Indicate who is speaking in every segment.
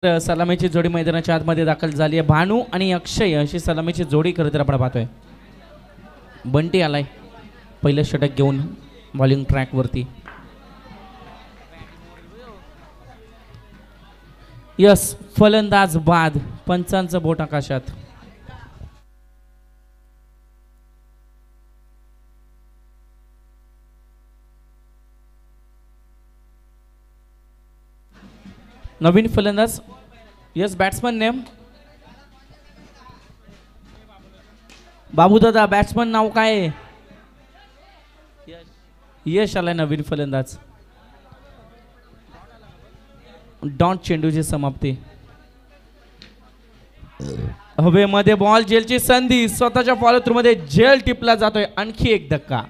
Speaker 1: सलामीची जोडी मैदानाच्या आतमध्ये दाखल झाली आहे. भानू आणि अक्षय अशी सलामीची जोडी खरं तर आपण पाहतोय. बंटी आलाय पहिलं षटक घेऊन बॉलिंग ट्रॅक वरती. यस फलंदाज बाद, पंचांचं बोट आकाशात. नवीन फलंदाज. यस बॅट्समन नेम बाबू दादा. बॅट्समन नाव काय आहे? यश आलाय नवीन फलंदाज. डॉट चेंडूची समाप्ती. हवेमध्ये बॉल, जेलची संधी, स्वतःच्या फॉलो थ्रू मध्ये जेल टिपला जातोय. आणखी एक धक्का.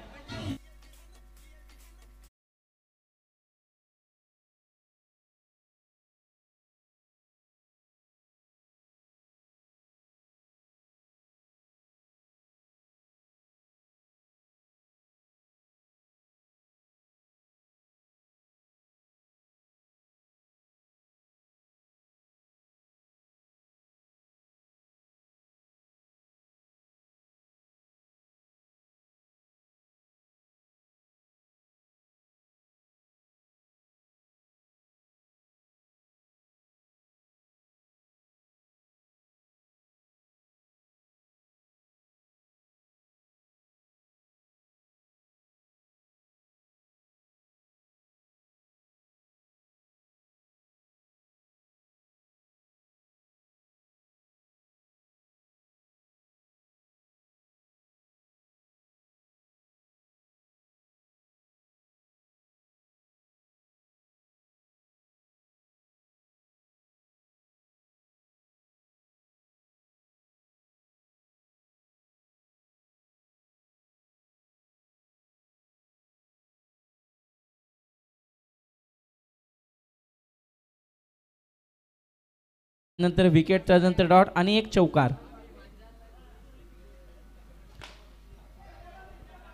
Speaker 1: नंतर विकेट, त्यानंतर डॉट आणि एक चौकार.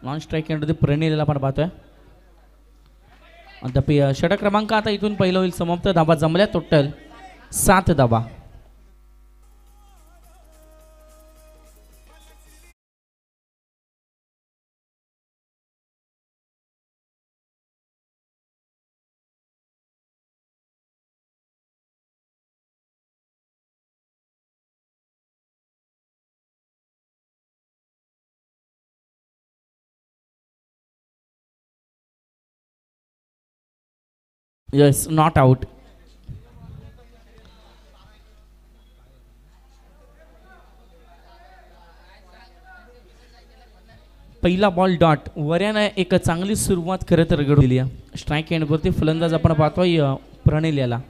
Speaker 1: नॉन स्ट्राईक एंडमध्ये प्रणिलला आपण पाहतोय. षटक क्रमांक आता इथून पहिलं होईल समाप्त. धाबा जमल्या टोटल 7 धाबा. Yes not out. पहिला बॉल डॉट. वऱ्यानं एक चांगली सुरुवात खरं तर घडवली आहे. स्ट्राईक एंडवरती फलंदाज आपण पाहतोय प्रणिल याला.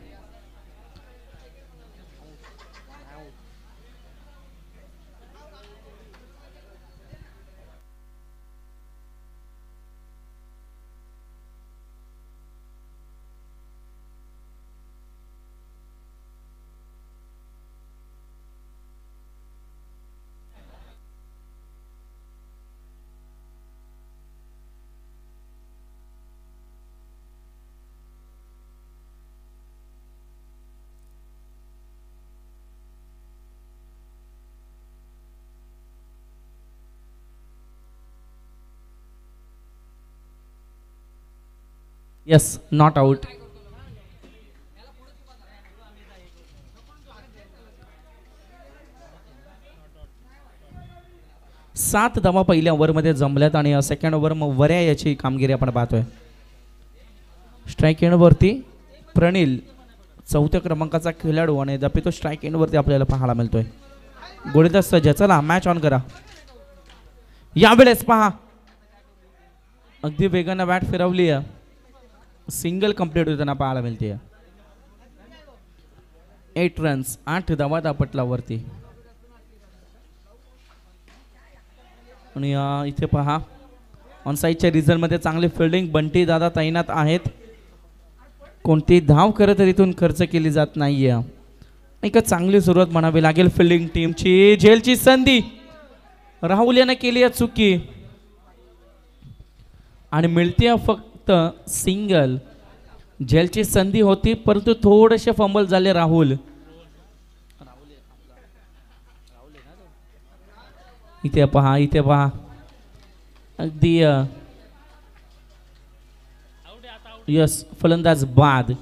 Speaker 1: Yes not out. सात धावा पहिल्या ओव्हरमध्ये जमल्यात आणि सेकंड ओव्हर मग वऱ्या याची कामगिरी आपण पाहतोय. स्ट्राईक एंडवरती प्रणिल 4थ्या क्रमांकाचा खेळाडू आणि तो स्ट्राईक एंडवरती आपल्याला पाहायला मिळतोय. गोळीदार सज्ज. चला मॅच ऑन करा. यावेळेस पहा अगदी वेगानं बॅट फिरवली आहे. सिंगल कंप्लीट होताना पाहायला मिळते. 8 रन्स, 8 धावा दापटलावरती. आणि इथे पहा ऑन साईडच्या रिझल्टमध्ये चांगली फिल्डिंग. बंटी दादा तैनात आहेत. कोणती धाव खरं तर इथून खर्च केली जात नाहीये. एक चांगली सुरुवात म्हणावी लागेल फिल्डिंग टीमची. झेलची संधी राहुल यानं केली आहे चुकी आणि मिळते फक्त सिंगल. झेलची संधी होती परंतु थोडेसे फंबल झाले राहुल. इथे पहा, इथे पहा, अगदी यस, फलंदाज बाद.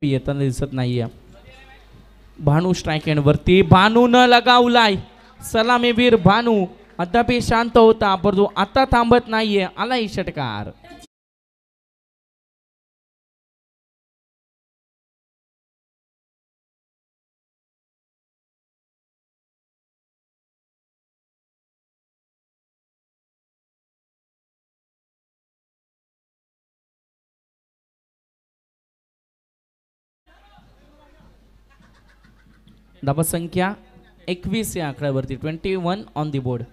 Speaker 1: येताना दिसत नाहीये. भानू स्ट्राईक एंड वरती, भानू न लगावलाय. सलामीवीर भानू अद्याप शांत होता, परंतु आता थांबत नाहीये. आलाय षटकार. धावा संख्या 21 या आकड्यावरती, 21 ऑन दी बोर्ड.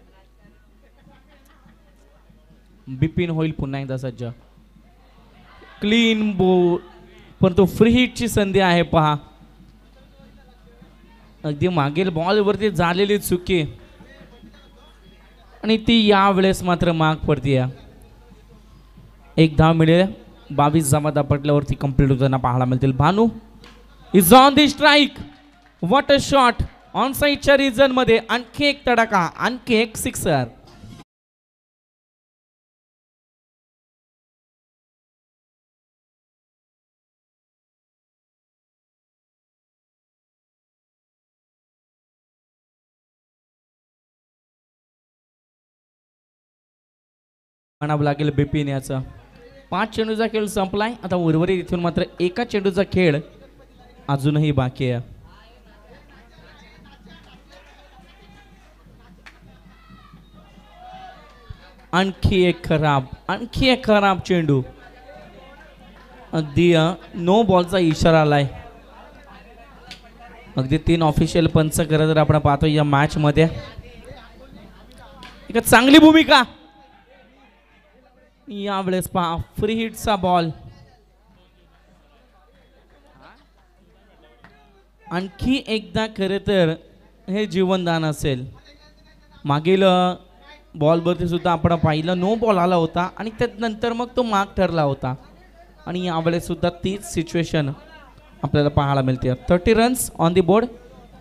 Speaker 1: बिपिन होईल पुन्हा एकदा सज्ज. क्लीन बोल, परंतु फ्री हिटची संधी आहे. पहा, अगदी मागील बॉल वरती झालेली चुकी आणि ती यावेळेस मात्र माग पडते. एक धाव मिळेल. 22 धावा पटल्यावरती कंप्लीट होताना पाहायला मिळतील. Bhanu is on the strike. What a shot. On साइडच्या रिजन मध्ये आणखी एक तडाखा, आणखी एक सिक्सर. म्हणावं लागेल बिपिन याचा. 5 चेंडूचा खेळ संपलाय. आता उर्वरित इथून मात्र एका चेंडूचा खेळ अजूनही बाकी आहे. आणखी एक खराब चेंडू. अगदी नो बॉलचा इशारा आलाय. अगदी 3 ऑफिशियल पंच करत आपण पाहतो या मॅच मध्ये. एक चांगली भूमिका. यावेळेस पहा, फ्री हिटचा बॉल. आणखी एकदा खरे तर हे जीवनदान असेल. मागील बॉलवरती सुद्धा आपण पाहिलं नो बॉल आला होता आणि त्यानंतर मग तो मार्क ठरला होता. आणि यावेळेस सुद्धा तीच सिच्युएशन आपल्याला पाहायला मिळते. 30 रन्स ऑन दी बोर्ड.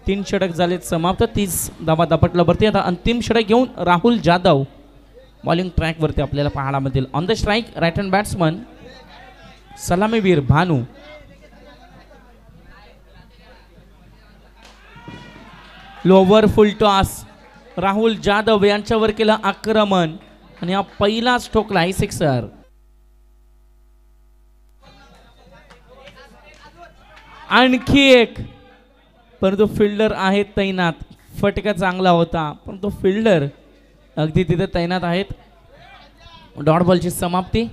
Speaker 1: 3 षटक झालेत समाप्त. 30 धावा दापटल्यावरती आता अंतिम षटक घेऊन राहुल जाधव बॉलिंग ट्रॅक वरती आपल्याला पाहायला मिळतील. On the strike right hand batsman सलामीवीर Bhanu. Lower full toss. Rahul Jadhav यांच्यावर केलं आक्रमण आणि हा पहिलाच ठोकला आहे सिक्सर. आणखी एक, परंतु फिल्डर आहेत तैनात. फटका चांगला होता परंतु फिल्डर अगदी तिथे तैनात आहेत. डॉट बॉलची समाप्ती.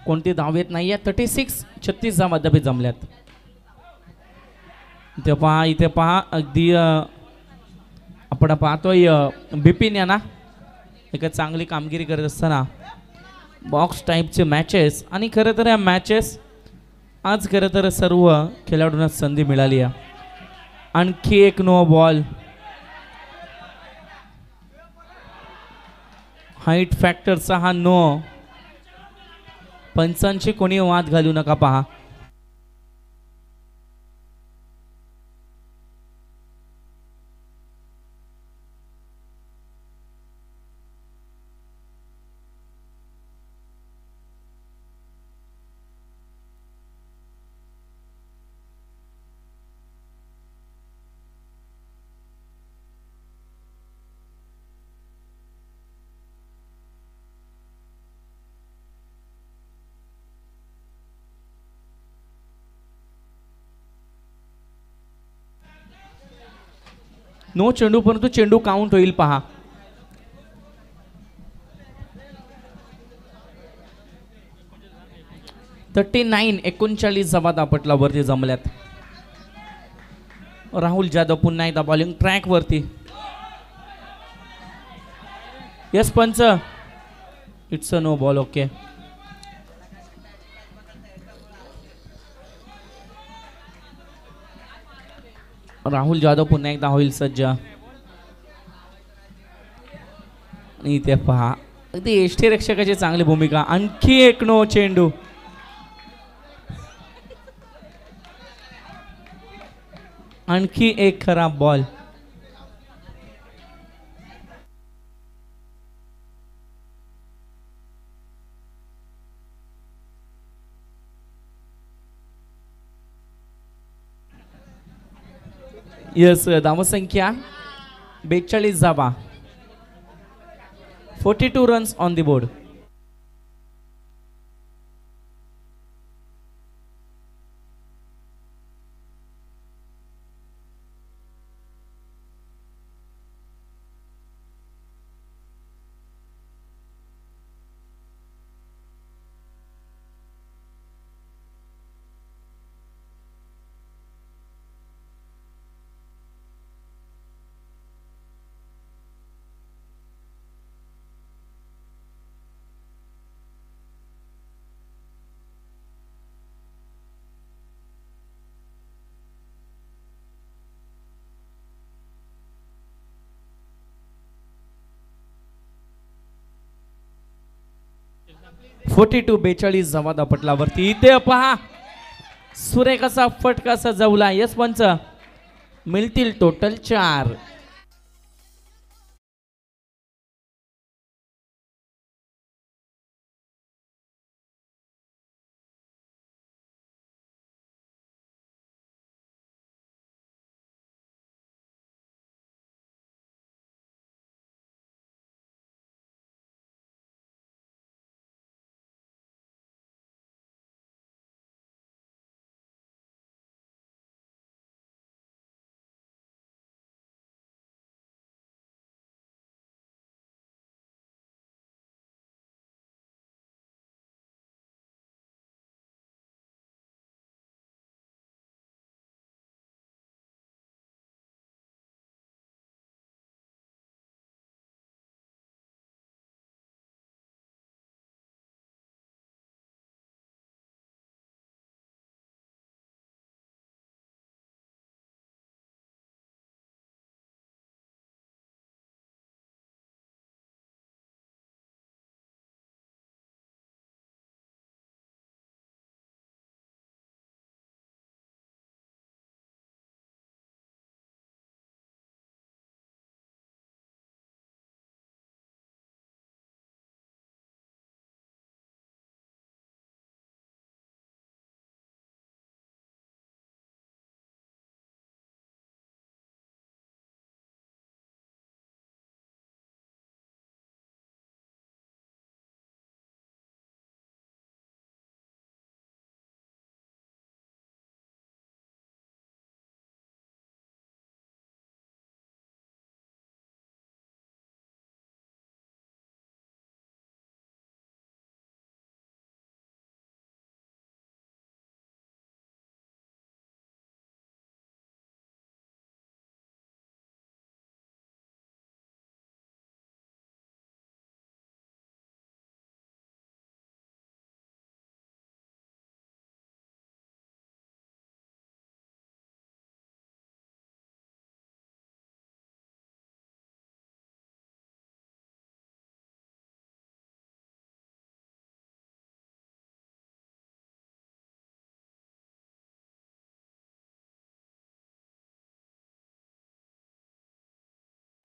Speaker 1: कोणती धाव येत नाहीये. 36 धावा अद्याप जमल्यात. इथे पहा अगदी आपण पाहतोय बिपिन यांना एका चांगली कामगिरी करत असताना बॉक्स टाईपचे मॅचेस आणि खरं तर या मॅचेस आज खरं तर सर्व खेळाडूंना संधी मिळाली आहे. आणखी एक नो बॉल. हाईट फॅक्टरचा हा नो. पंचांची कोणी वाद घालू नका पहा. नो चेंडू परंतु चेंडू काउंट होईल पहा. $39 39 जबाद आपटला वरती जमल्यात. राहुल जाधव पुन्हा एकदा बॉलिंग ट्रॅक वरती. Yes punch. It's a no ball. Okay. Rahul Jadhav पुन्हा एकदा होईल सज्ज. आणि इथे पहा अगदी एष्टी रक्षकाची चांगली भूमिका. आणखी एक नो चेंडू. आणखी एक खराब बॉल. यस धावसंख्या 42 धावा. 42 runs on the board. $42 Jawad आपटला वरती. इथे पहा सुरेख असा फटका सजवला. यस पंच. मिळतील टोटल 4.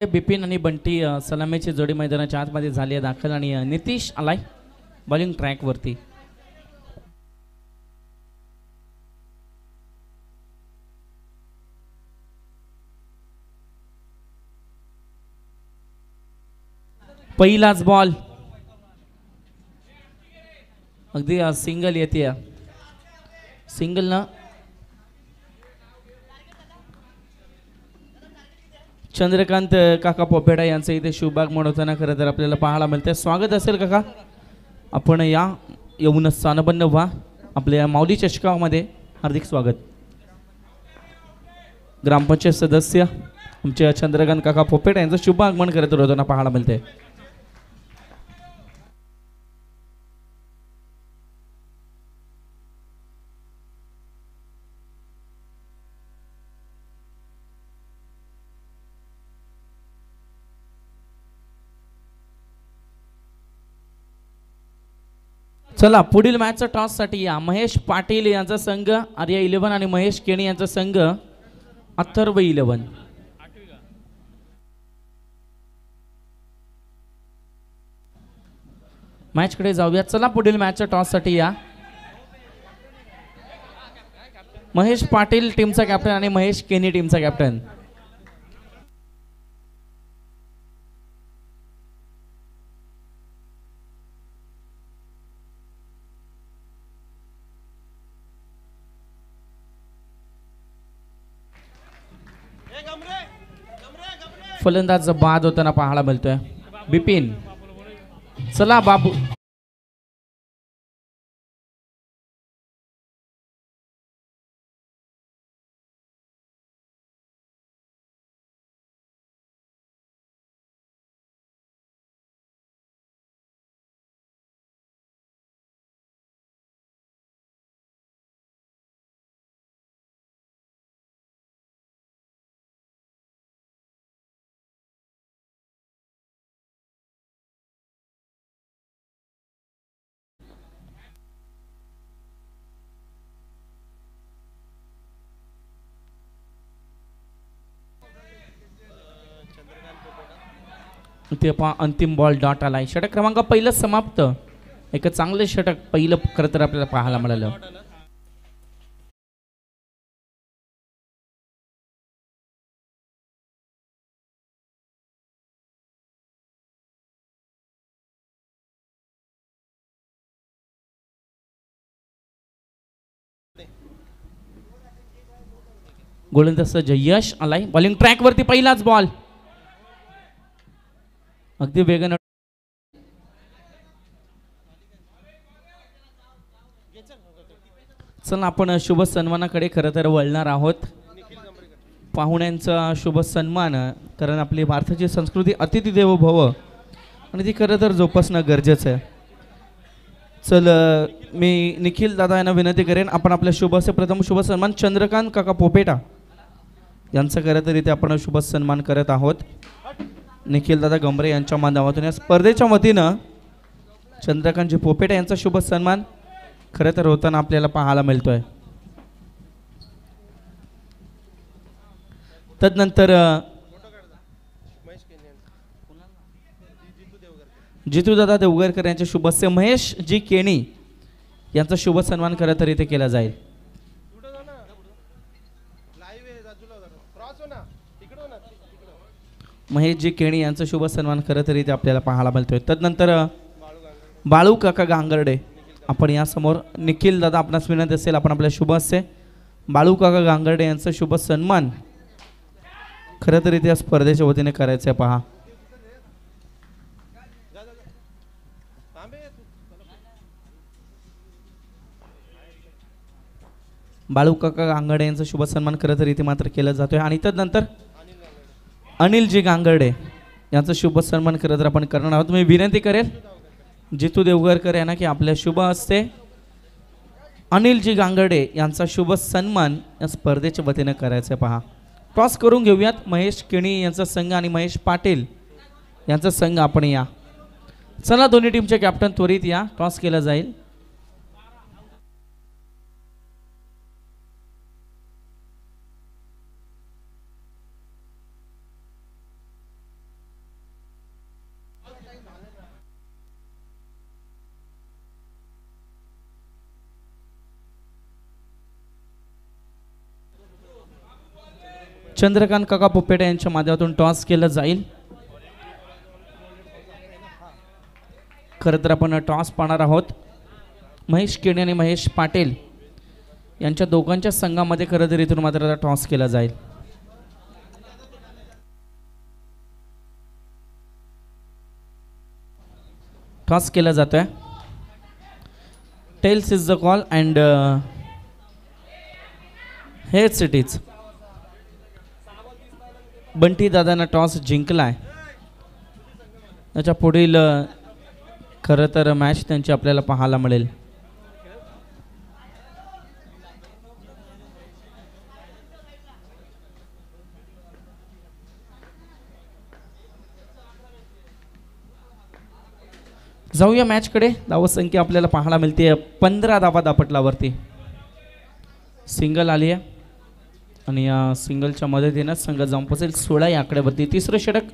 Speaker 1: बिपिन आणि बंटी सलामीची जोडी मैदानाच्या आतमध्ये झाली आहे दाखल आणि नितीश आलाय बॉलिंग ट्रॅक वरती. पहिलाच बॉल अगदी सिंगल येते. सिंगल ना चंद्रकांत काका पोपेडा यांचं इथे शुभाग म्हणवताना खरं तर आपल्याला पाहायला मिळतंय. स्वागत असेल काका, आपण येऊन स्थानबद्ध व्हा. आपल्या माऊली चषकामध्ये हार्दिक स्वागत. ग्रामपंचायत सदस्य आमच्या चंद्रकांत काका पोपेडा यांचं शुभ आगमन करत होताना पाहायला मिळतंय. चला पुढील मॅचचा टॉस साठी या महेश पाटील यांचा संघ आर्या 11 आणि महेश केणी यांचा संघ अथर्व 11. मॅच कडे जाऊया. चला पुढील मॅचच्या टॉस साठी या महेश पाटील टीमचा कॅप्टन आणि महेश केणी टीमचा कॅप्टन. फलंदाज बाद होताना पाहायला मिळतोय बिपिन. चला बाबू ते अंतिम बॉल डॉट आलाय. षटक क्रमांक पहिलं समाप्त. एक चांगले षटक पहिलं खरं तर आपल्याला पाहायला मिळालं. गोलंदाज यश आलाय बॉलिंग ट्रॅक वरती. पहिलाच बॉल अगदी वेगाने. चला आपण शुभ सन्मानाकडे खरं तर वळणार आहोत. पाहुण्यांचा शुभ सन्मान, कारण आपली भारताची संस्कृती अतिथी देवो भव आणि ती खरं तर जोपासणं गरजेचं आहे. चल मी निखिल दादा यांना विनंती करेन, आपण आपल्या शुभ असे प्रथम शुभ सन्मान चंद्रकांत काका पोपेटा यांचं खरं तर इथे आपण शुभ सन्मान करत आहोत. निखिल दादा गंभरे यांच्या माध्यमातून या स्पर्धेच्या वतीनं चंद्रकांतजी पोपेटा यांचा शुभ सन्मान खरं तर होताना आपल्याला पाहायला मिळतोय. तदनंतर जितू दादा देवगरकर यांचे शुभ असे महेश जी केणी यांचा शुभ सन्मान खरं तर इथे केला जाईल. महेश जी केणी यांचा शुभ सन्मान खरं तर इथे आपल्याला पाहायला मिळतोय. तदनंतर बाळू काका गांगर्डे, आपण यासमोर निखिल दादा आपणास विनंती असेल आपण आपल्या शुभ असे बाळू काका गांगर्डे यांचा शुभ सन्मान खरं तर इथे या स्पर्धेच्या वतीने करायचं आहे. पहा बाळू काका गांगर्डे यांचा शुभ सन्मान खरं तर इथे मात्र केला जातोय. आणि तदनंतर अनिलजी गांगर्डे यांचा शुभ सन्मान खरं तर आपण करणार आहोत. मी विनंती करेल जितू देवगरकर यांना की आपल्या शुभ हस्ते अनिलजी गांगर्डे यांचा शुभ सन्मान या स्पर्धेच्या वतीने करायचं आहे. पहा टॉस करून घेऊयात. महेश केणी यांचा संघ आणि महेश पाटील यांचा संघ आपण या. चला दोन्ही टीमचे कॅप्टन त्वरित या, टॉस केला जाईल. चंद्रकांत काका पुपेटे यांच्या माध्यमातून टॉस केलं जाईल. खरं तर आपण टॉस पाहणार आहोत महेश केणे आणि महेश पाटील यांच्या दोघांच्या संघामध्ये. खरं तर इथून मात्र टॉस केला जाईल. टॉस केला जातोय. Tails is the call and हेच इट इज. बंटी दादांना टॉस जिंकलाय. त्याच्या पुढील खरं तर मॅच त्यांची आपल्याला पाहायला मिळेल. जाऊया मॅचकडे. धावसंख्या आपल्याला पाहायला मिळते 15 धावा दापटलावरती. सिंगल आली आहे आणि या सिंगलच्या मदतीनं संघ जाऊन पोचेल 16 या आकड्यावरती. तिसरं षटक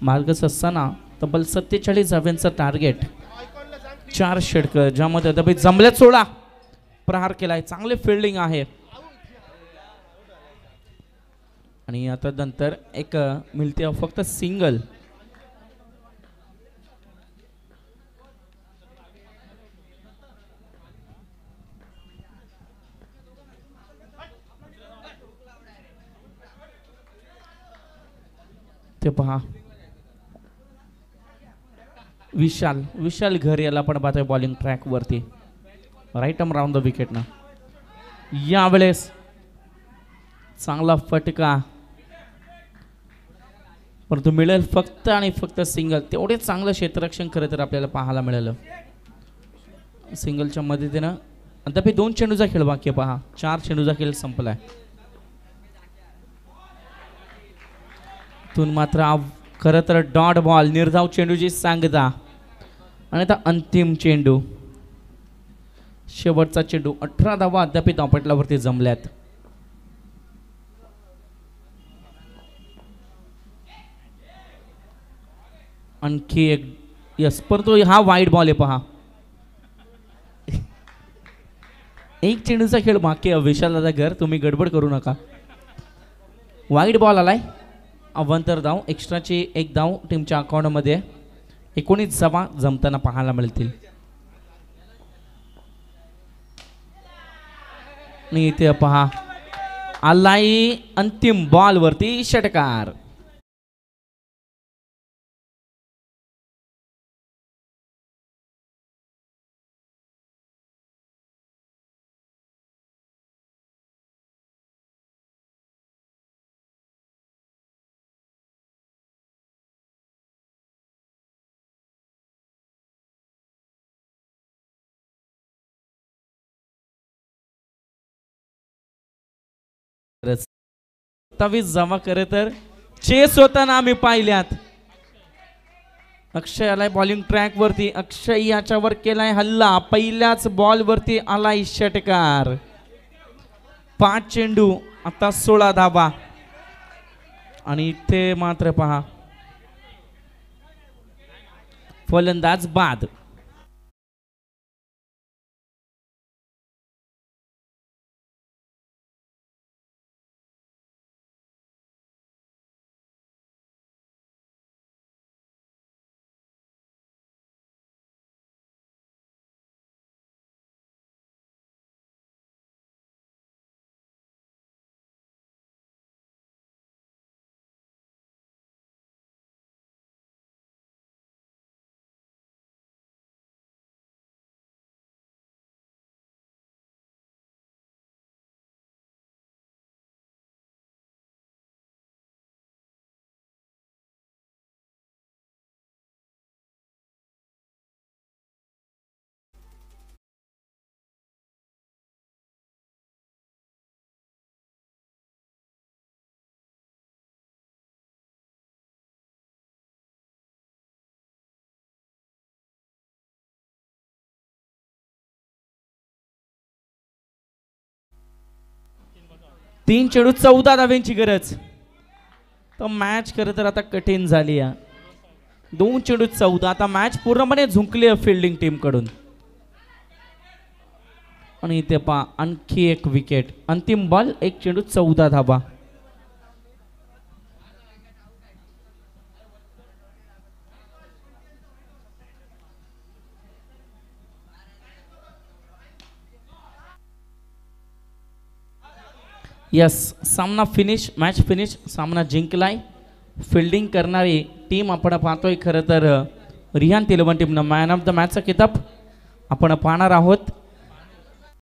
Speaker 1: मार्गच असताना तब्बल 47 धाव्यांचं टार्गेट. 4 षटकं ज्यामध्ये दबे जमल्यात 16 प्रहार केलाय. चांगले फिल्डिंग आहे आणि आता नंतर एक मिळते फक्त सिंगल. ते पहा विशाल घर याला पण पाहतोय बॉलिंग ट्रॅक वरती. Right arm round the wicket ना. यावेळेस चांगला फटका परंतु मिळेल फक्त आणि फक्त सिंगल. तेवढे चांगलं क्षेत्ररक्षण खरं तर आपल्याला पाहायला मिळालं सिंगलच्या मदतीनं. तथापि 2 चेंडूचा खेळ बाकी आहे. पहा 4 चेंडूचा खेळ संपलाय. तून मात्र खरं तर डॉट बॉल निर्धाव चेंडूची सांगता आणि आता अंतिम चेंडू शेवटचा चेंडू. 18 धावा अद्याप धावपटलावरती जमल्यात. आणखी एक यस परंतु हा वाईड बॉल आहे. पहा एक चेंडूचा खेळ बाकी आहे. विशाल दादा घर तुम्ही गडबड करू नका. वाईड बॉल आलाय. अवांतर धाव एक्स्ट्राची 1 धाव टीमच्या अकाउंटमध्ये. 19 धावा जमताना पाहायला मिळतील. आणि इथे पहा आलाय अंतिम बॉल वरती षटकार. जमा करे तर चेस होताना आम्ही पाहिल्यात. अक्षय आलाय बॉलिंग ट्रॅक वरती. अक्षय याच्यावर केलाय हल्ला. पहिल्याच बॉल वरती आलाय षटकार. 5 चेंडू आता 16 धावा आणि इथे मात्र पहा फलंदाज बाद. तीन चेंडू 14 धाव्यांची गरज. तर मॅच खरं तर आता कठीण झाली आहे. 2 चेंडू 14. आता मॅच पूर्णपणे झुंकली आहे फिल्डिंग टीम कडून. आणि इथे पहा आणखी एक विकेट. अंतिम बॉल 1 चेंडू 14 धावा. यस, सामना फिनिश, मॅच फिनिश, सामना जिंकलाय. फिल्डिंग करणारी टीम आपण पाहतोय खरं तर रिहान तेलवण टीमनं मॅन ऑफ द मॅचचा किताब आपण पाहणार आहोत.